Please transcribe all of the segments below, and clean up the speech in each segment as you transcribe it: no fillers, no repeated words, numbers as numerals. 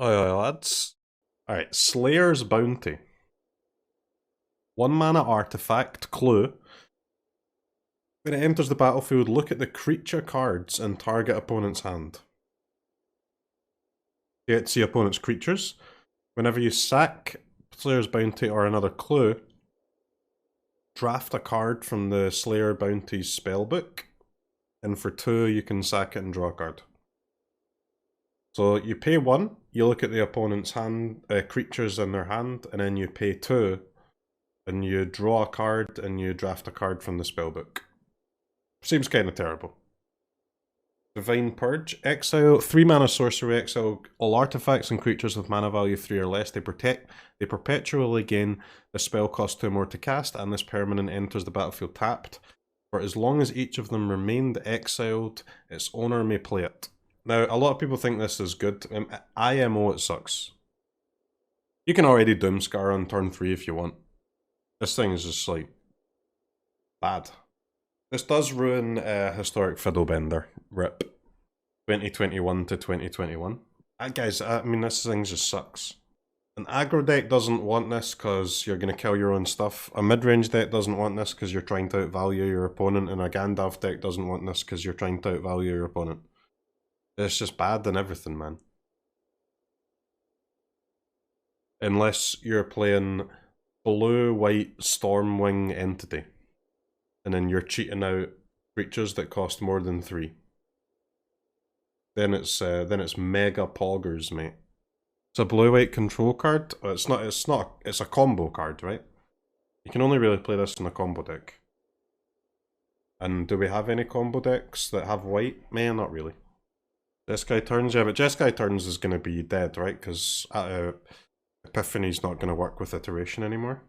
Oi, lads. Alright, Slayer's Bounty. 1 mana artifact, clue. When it enters the battlefield, look at the creature cards in target opponent's hand. You get to see opponent's creatures. Whenever you sack Slayer's Bounty or another clue, draft a card from the Slayer Bounty's spellbook, and for 2 you can sack it and draw a card. So you pay 1, you look at the opponent's hand, creatures in their hand, and then you pay 2, and you draw a card and you draft a card from the spellbook. Seems kind of terrible. Divine Purge. Exile 3 mana sorcery. Exile all artifacts and creatures with mana value 3 or less. They perpetually gain the spell cost 2 more to cast, and this permanent enters the battlefield tapped. For as long as each of them remained exiled, its owner may play it. Now, a lot of people think this is good. IMO, it sucks. You can already Doomscar on turn 3 if you want. This thing is just like bad. This does ruin Historic Fiddlebender. RIP. 2021 to 2021. Guys, I mean, this thing just sucks. An aggro deck doesn't want this because you're going to kill your own stuff. A mid-range deck doesn't want this because you're trying to outvalue your opponent. And a Gandalf deck doesn't want this because you're trying to outvalue your opponent. It's just bad and everything, man. Unless you're playing blue-white Stormwing Entity. And then you're cheating out creatures that cost more than 3. Then it's mega poggers, mate. It's a blue-white control card. It's a combo card, right? You can only really play this in a combo deck. And do we have any combo decks that have white? Man, not really. Jeskai Turns, yeah, but Jeskai Turns is going to be dead, right? Because Epiphany's not going to work with Iteration anymore.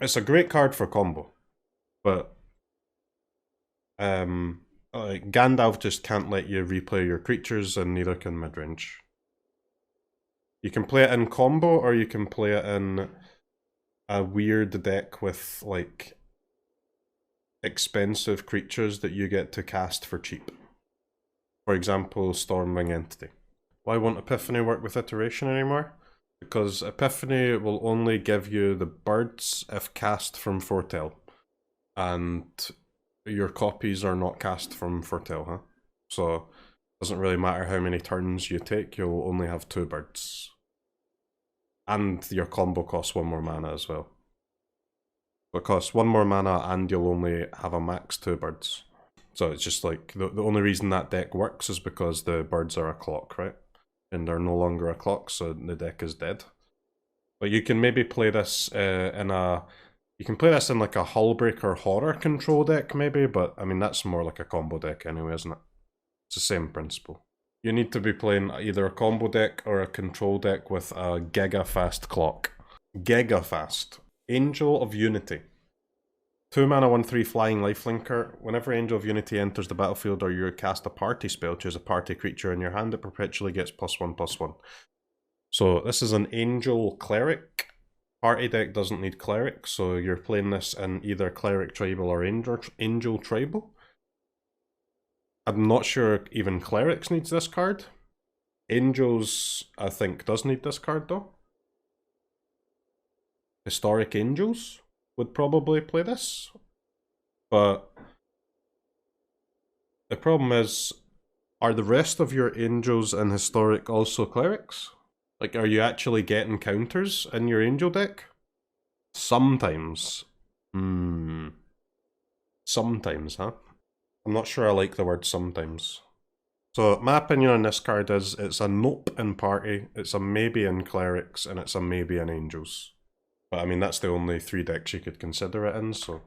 It's a great card for combo, but Gandalf just can't let you replay your creatures, and neither can midrange. You can play it in combo, or you can play it in a weird deck with like expensive creatures that you get to cast for cheap. For example, Stormwing Entity. Why won't Epiphany work with Iteration anymore? Because Epiphany will only give you the birds if cast from Foretell. And your copies are not cast from Foretell, huh? So, it doesn't really matter how many turns you take, you'll only have 2 birds. And your combo costs 1 more mana as well. It costs 1 more mana and you'll only have a max 2 birds. So it's just like, the only reason that deck works is because the birds are a clock, right? And they're no longer a clock, so the deck is dead. But you can maybe play this you can play this in like a Hullbreaker Horror control deck maybe, but I mean that's more like a combo deck anyway, isn't it? It's the same principle. You need to be playing either a combo deck or a control deck with a giga-fast clock. Giga-fast. Angel of Unity. 2 mana 1/3 flying lifelinker. Whenever Angel of Unity enters the battlefield or you cast a party spell, choose a party creature in your hand, it perpetually gets +1/+1. So this is an Angel Cleric. Party deck doesn't need Cleric, so you're playing this in either Cleric Tribal or Angel Tribal. I'm not sure even Clerics needs this card. Angels, I think, does need this card though. Historic Angels would probably play this, but the problem is, are the rest of your Angels and Historic also Clerics? Like, are you actually getting counters in your Angel deck? Sometimes. Sometimes, huh? I'm not sure I like the word sometimes. So, my opinion on this card is, it's a nope in Party, it's a maybe in Clerics, and it's a maybe in Angels. But I mean, that's the only 3 decks you could consider it in, so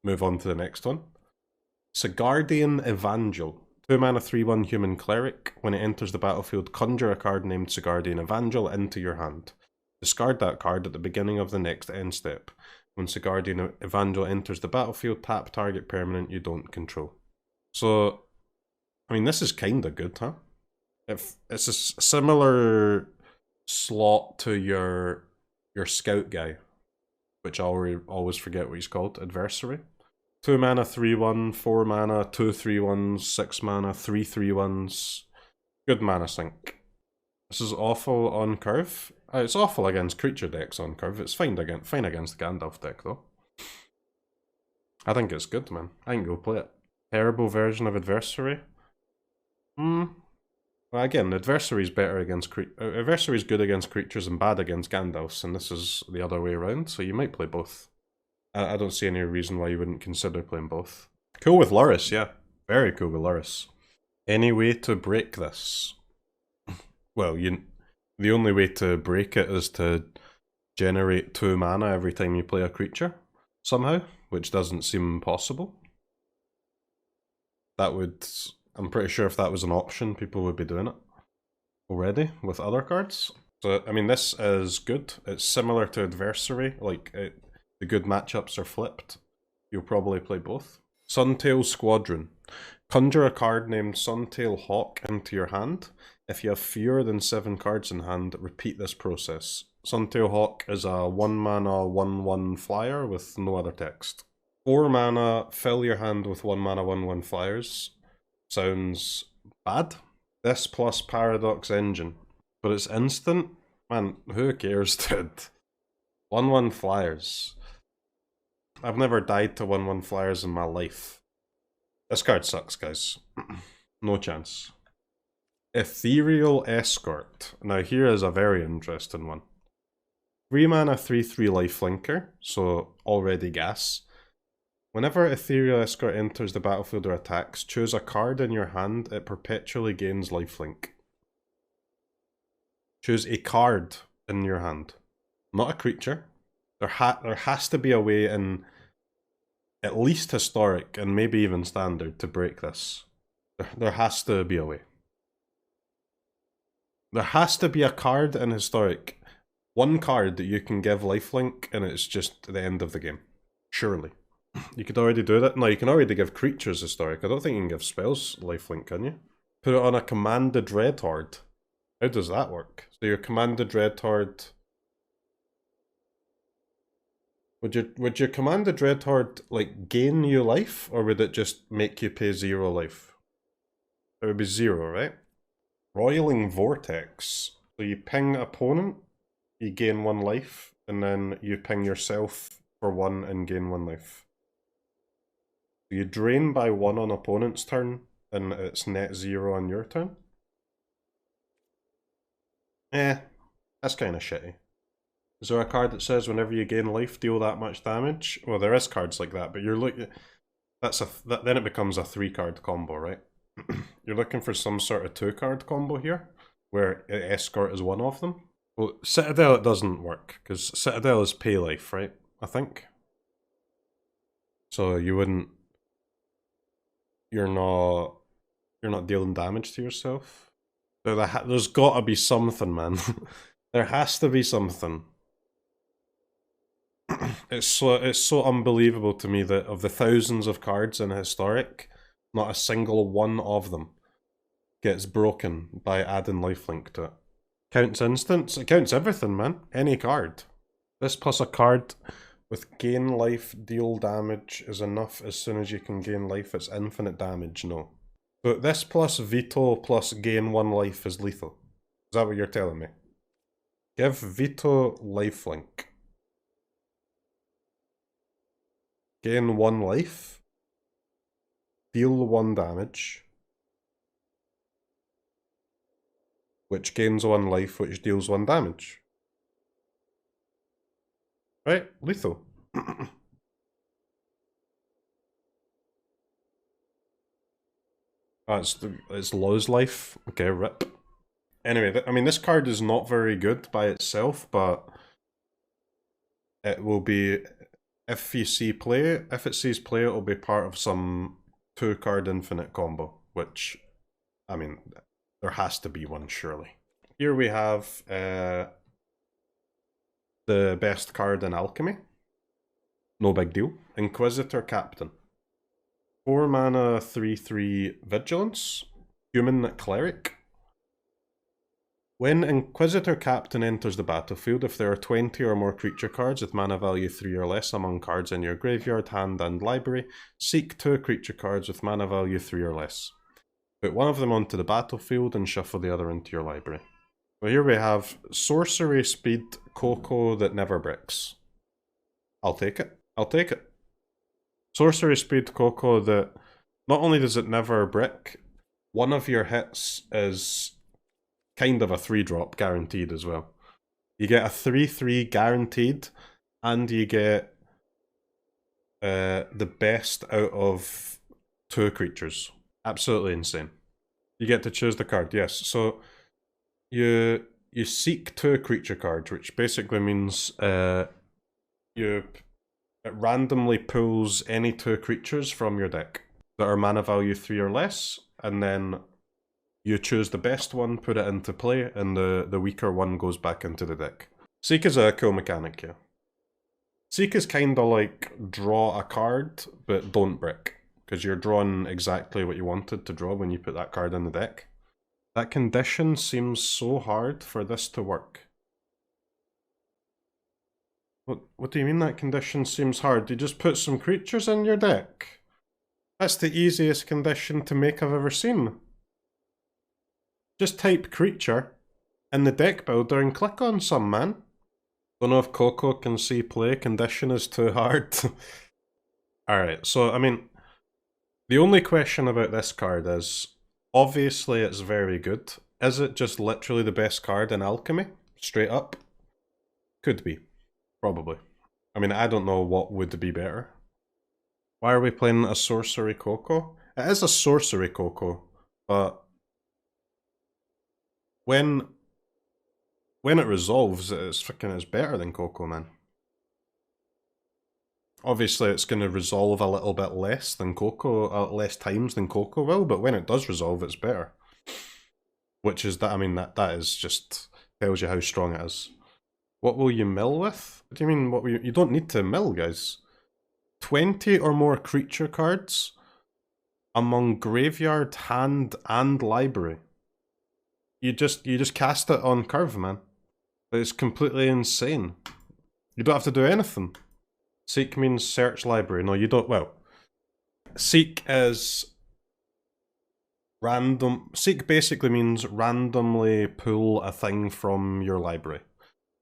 move on to the next one. Sigardian Evangel. 2 mana 3/1 human cleric. When it enters the battlefield, conjure a card named Sigardian Evangel into your hand. Discard that card at the beginning of the next end step. When Sigardian Evangel enters the battlefield, tap target permanent you don't control. So, I mean, this is kinda good, huh? If it's a similar slot to your scout guy, which I always forget what he's called, Adversary. 2 mana 3/1, 4 mana 2/3/1s, 6 mana 3/3/1s. Good mana sink. This is awful on curve. It's awful against creature decks on curve. It's fine against the Gandalf deck, though. I think it's good, man. I can go play it. Terrible version of Adversary? Well, again, Adversary's better against Adversary's good against creatures and bad against Gandalfs, and this is the other way around, so you might play both. I don't see any reason why you wouldn't consider playing both. Cool with Lurrus, yeah. Very cool with Lurrus. Any way to break this? Well, the only way to break it is to generate 2 mana every time you play a creature, somehow, which doesn't seem possible. That would... I'm pretty sure if that was an option, people would be doing it already with other cards. So, I mean, this is good. It's similar to Adversary, like, the good matchups are flipped. You'll probably play both. Suntail Squadron. Conjure a card named Suntail Hawk into your hand. If you have fewer than 7 cards in hand, repeat this process. Suntail Hawk is a 1 mana 1/1 flyer with no other text. 4 mana, fill your hand with 1 mana 1/1 flyers. Sounds bad. This plus Paradox Engine. But it's instant? Man, who cares, dude? 1/1 flyers. I've never died to 1/1 flyers in my life. This card sucks, guys. No chance. Ethereal Escort. Now here is a very interesting one. 3 mana 3/3 lifelinker, so already gas. Whenever Ethereal Escort enters the battlefield or attacks, choose a card in your hand, it perpetually gains lifelink. Choose a card in your hand, not a creature. There has to be a way in at least Historic and maybe even Standard to break this. There has to be a way. There has to be a card in Historic. One card that you can give lifelink and it's just the end of the game. Surely. You could already do that. No, you can already give creatures Historic. I don't think you can give spells lifelink, can you? Put it on a Commanded Red Horde. How does that work? So your Commanded Red Horde... Would your Commanded Red Horde, like, gain you life, or would it just make you pay 0 life? It would be 0, right? Roiling Vortex. So you ping opponent, you gain 1 life, and then you ping yourself for 1 and gain 1 life. You drain by 1 on opponent's turn, and it's net 0 on your turn? That's kind of shitty. Is there a card that says whenever you gain life, deal that much damage? Well, there is cards like that, but you're looking... then it becomes a 3-card combo, right? You're looking for some sort of 2-card combo here, where Escort is one of them. Well, Citadel, it doesn't work, because Citadel is pay life, right? I think. So you wouldn't... You're not dealing damage to yourself. There's gotta be something, man. There has to be something. It's so unbelievable to me that of the thousands of cards in Historic, not a single one of them gets broken by adding lifelink to it. Counts instants? It counts everything, man. Any card. This plus a card with gain life, deal damage is enough. As soon as you can gain life, it's infinite damage. No. So this plus veto plus gain 1 life is lethal. Is that what you're telling me? Give veto lifelink. Gain 1 life. Deal 1 damage. Which gains 1 life, which deals 1 damage. Right? Lethal. It's Low's life. Okay, rip. Anyway, I mean, this card is not very good by itself, but it will be... If it sees play, it'll be part of some 2-card infinite combo, which, I mean, there has to be one, surely. Here we have the best card in Alchemy. No big deal. Inquisitor Captain. 4 mana 3/3 Vigilance. Human Cleric. When Inquisitor Captain enters the battlefield, if there are 20 or more creature cards with mana value 3 or less among cards in your graveyard, hand, and library, seek 2 creature cards with mana value 3 or less. Put one of them onto the battlefield and shuffle the other into your library. So here we have sorcery speed Coco that never bricks. I'll take it. I'll take it. Sorcery speed Coco that not only does it never brick, one of your hits is kind of a 3-drop guaranteed as well. You get a 3/3 guaranteed, and you get the best out of 2 creatures. Absolutely insane. You get to choose the card, yes. So you seek 2 creature cards, which basically means it randomly pulls any 2 creatures from your deck that are mana value 3 or less, and then you choose the best one, put it into play, and the weaker one goes back into the deck. Seek is a cool mechanic, yeah. Seek is kinda like draw a card, but don't brick, because you're drawing exactly what you wanted to draw when you put that card in the deck. That condition seems so hard for this to work. What do you mean that condition seems hard? You just put some creatures in your deck? That's the easiest condition to make I've ever seen. Just type creature in the deck builder and click on some, man. Don't know if Coco can see play, condition is too hard. Alright, so I mean, the only question about this card is, obviously it's very good. Is it just literally the best card in Alchemy? Straight up? Could be. Probably. I mean, I don't know what would be better. Why are we playing a sorcery Coco? It is a sorcery Coco, but when it resolves, it's better than Coco, man. Obviously, it's going to resolve a little bit less than Coco, less times than Coco will, but when it does resolve, it's better. Which is that, I mean, that is just tells you how strong it is. What will you mill with? What do you mean, what will you don't need to mill, guys. 20 or more creature cards among graveyard, hand, and library. You just cast it on curve, man. It's completely insane. You don't have to do anything. Seek means search library. No, you don't. Well, seek is random. Seek basically means randomly pull a thing from your library.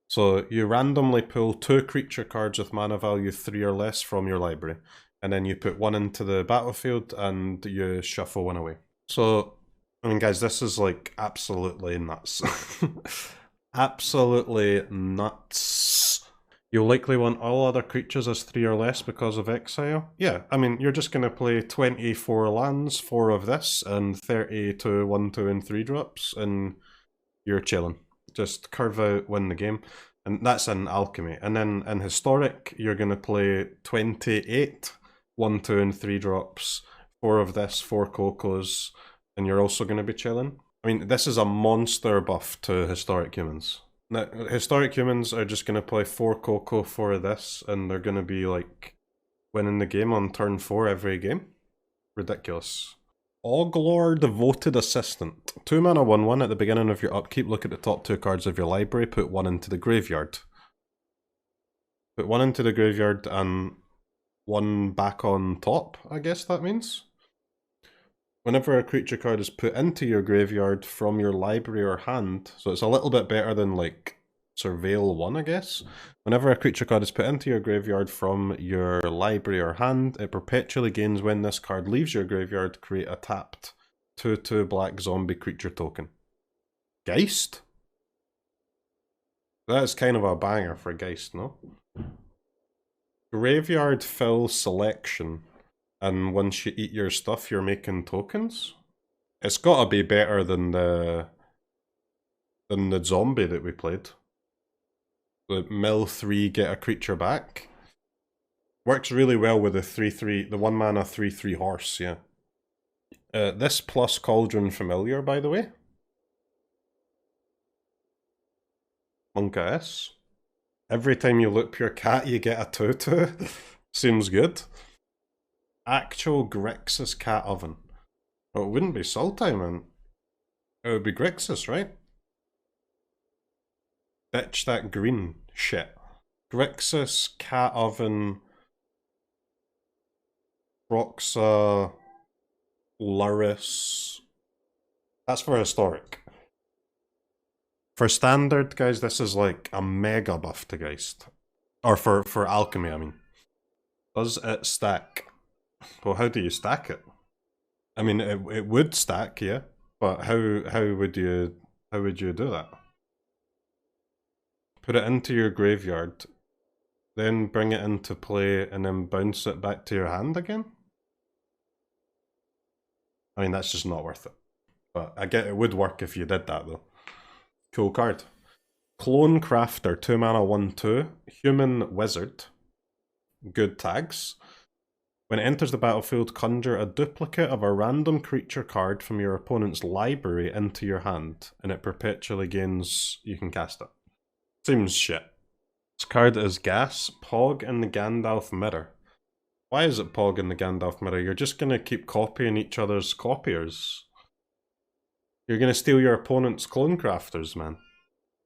So you randomly pull 2 creature cards with mana value 3 or less from your library, and then you put one into the battlefield and you shuffle one away. So, I mean, guys, this is like absolutely nuts. Absolutely nuts. You'll likely want all other creatures as 3 or less because of exile. Yeah, I mean, you're just going to play 24 lands, 4 of this, and 32 1, 2, and 3 drops, and you're chilling. Just curve out, win the game. And that's in Alchemy. And then in Historic, you're going to play 28 1, 2, and 3 drops, 4 of this, 4 Cocos, and you're also going to be chilling. I mean, this is a monster buff to Historic Humans. Now, Historic Humans are just going to play 4 Coco, 4 of this, and they're going to be like winning the game on turn 4 every game. Ridiculous. Oglor, Devoted Assistant. 2 mana 1/1 at the beginning of your upkeep. Look at the top 2 cards of your library. Put 1 into the graveyard. Put 1 into the graveyard and 1 back on top, I guess that means. Whenever a creature card is put into your graveyard from your library or hand, so it's a little bit better than like Surveil 1, I guess. Whenever a creature card is put into your graveyard from your library or hand, it perpetually gains when this card leaves your graveyard. Create a tapped 2/2 black zombie creature token. Geist? That is kind of a banger for Geist, no? Graveyard fill selection. And once you eat your stuff, you're making tokens? It's gotta be better than the zombie that we played. The mill 3, get a creature back. Works really well with the 3/3, the 1 mana 3/3 horse, yeah. This plus Cauldron Familiar, by the way. Monka S. Every time you loop your cat, you get a 2/2. Seems good. Actual Grixis Cat Oven. Oh, it wouldn't be Sultai, man. It would be Grixis, right? Ditch that green shit. Grixis, Cat Oven, Roxa, Luris. That's for Historic. For standard, guys, this is like a mega buff to Geist. Or for Alchemy, I mean. Does it stack? Well, how do you stack it? I mean, it would stack, yeah. But how would you do that? Put it into your graveyard, then bring it into play, and then bounce it back to your hand again? I mean, that's just not worth it. But I get it would work if you did that, though. Cool card. Clone Crafter, 2 mana, 1/2. Human Wizard. Good tags. When it enters the battlefield, conjure a duplicate of a random creature card from your opponent's library into your hand, and it perpetually gains... you can cast it. Seems shit. This card is gas, Pog in the Gandalf Mirror. Why is it Pog in the Gandalf Mirror? You're just gonna keep copying each other's copiers. You're gonna steal your opponent's clone crafters, man.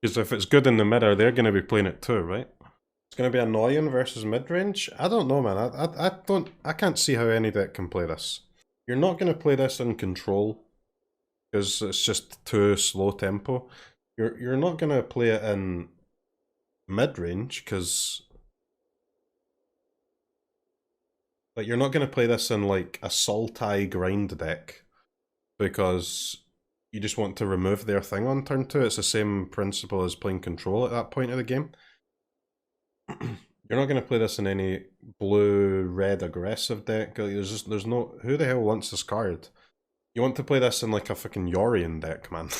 Because if it's good in the mirror, they're gonna be playing it too, right? It's gonna be annoying versus mid-range? I don't know, man. I can't see how any deck can play this. You're not gonna play this in control, because it's just too slow tempo. You're not gonna play it in mid-range, because like you're not gonna play this in like a Sultai grind deck, because you just want to remove their thing on turn 2. It's the same principle as playing control at that point of the game. You're not going to play this in any blue-red aggressive deck. There's no... who the hell wants this card? You want to play this in like a fucking Yorion deck, man.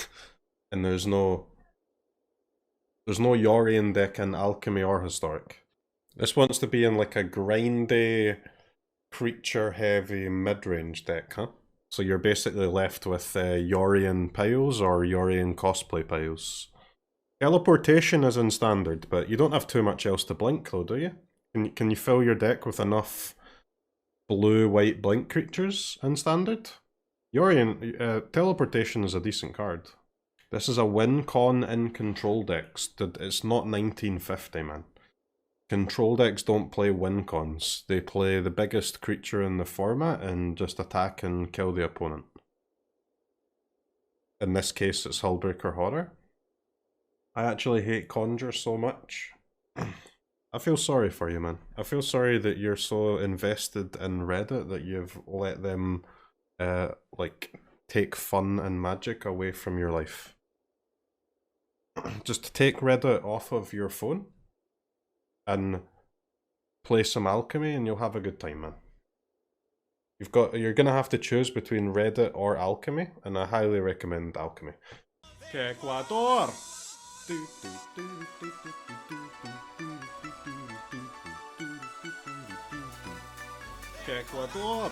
And there's no Yorion deck in Alchemy or Historic. This wants to be in like a grindy, creature-heavy mid-range deck, huh? So you're basically left with Yorion piles or Yorion cosplay piles. Teleportation is in standard, but you don't have too much else to blink though, do you? Can you fill your deck with enough blue-white blink creatures in standard? Yorion, teleportation is a decent card. This is a win con in control decks. It's not 1950, man. Control decks don't play win cons. They play the biggest creature in the format and just attack and kill the opponent. In this case, it's Hullbreaker Horror. I actually hate Conjure so much. I feel sorry for you, man. I feel sorry that you're so invested in Reddit that you've let them, like, take fun and magic away from your life. Just take Reddit off of your phone and play some Alchemy and you'll have a good time, man. You're gonna have to choose between Reddit or Alchemy, and I highly recommend Alchemy. Ecuador! Ecuador!